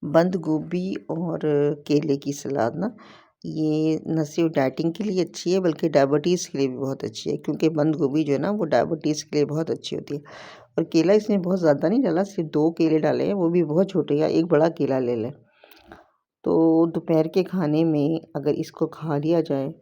बंद गोभी और केले की सलाद ना, ये न सिर्फ डाइटिंग के लिए अच्छी है बल्कि डायबिटीज़ के लिए भी बहुत अच्छी है, क्योंकि बंद गोभी जो है ना वो डायबिटीज़ के लिए बहुत अच्छी होती है। और केला इसमें बहुत ज़्यादा नहीं डाला, सिर्फ 2 केले डाले हैं, वो भी बहुत छोटे, या एक बड़ा केला ले लें। तो दोपहर के खाने में अगर इसको खा लिया जाए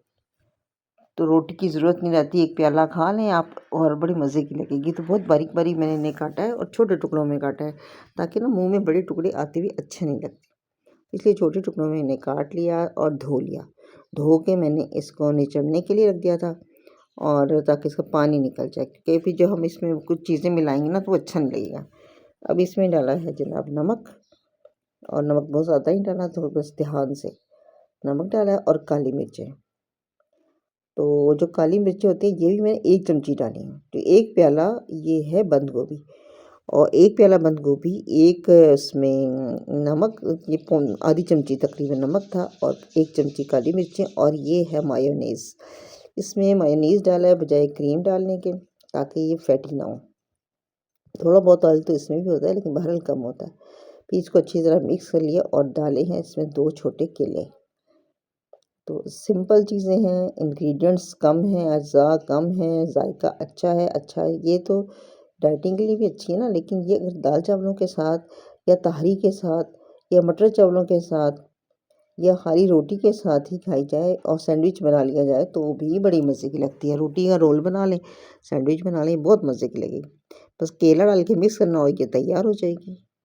तो रोटी की ज़रूरत नहीं रहती, एक प्याला खा लें आप और बड़े मज़े की लगेगी। तो बहुत बारीक-बारीक मैंने इन्हें काटा है और छोटे टुकड़ों में काटा है, ताकि ना मुँह में बड़े टुकड़े आते हुए अच्छे नहीं लगते। इसलिए छोटे टुकड़ों में इन्हें काट लिया और धो लिया। धो के मैंने इसको निचोड़ने के लिए रख दिया था, और ताकि इसका पानी निकल जाए, क्योंकि फिर जब हम इसमें कुछ चीज़ें मिलाएँगे ना तो वो अच्छा नहीं लगेगा। अब इसमें डाला है जनाब नमक, और नमक बहुत ज़्यादा ही डाला, तो बस ध्यान से नमक डाला है, और काली मिर्चें। तो जो काली मिर्चें होती हैं ये भी मैंने 1 चमची डाली हैं। तो 1 प्याला ये है बंद गोभी, और 1 प्याला बंद गोभी, 1 इसमें नमक, ये पौन आधी चमची तकरीबन नमक था, और 1 चमची काली मिर्चें, और ये है मायोनीज़। इसमें मायोनीज़ डाला है बजाय क्रीम डालने के, ताकि ये फैटी ना हो। थोड़ा बहुत ऑयल तो इसमें भी होता है, लेकिन बहरहाल कम होता है। फिर इसको अच्छी तरह मिक्स कर लिया और डाले हैं इसमें 2 छोटे केले। तो सिंपल चीज़ें हैं, इंग्रेडिएंट्स कम हैं, अज़्ज़ा कम हैं, ज़ायका अच्छा है। ये तो डाइटिंग के लिए भी अच्छी है ना, लेकिन ये अगर दाल चावलों के साथ, या तहरी के साथ, या मटर चावलों के साथ, या खाली रोटी के साथ ही खाई जाए और सैंडविच बना लिया जाए तो भी बड़ी मज़े की लगती है। रोटी का रोल बना लें, सैंडविच बना लें, बहुत मज़े की लगेगी। बस केला डाल के मिक्स करना और ये तैयार हो जाएगी।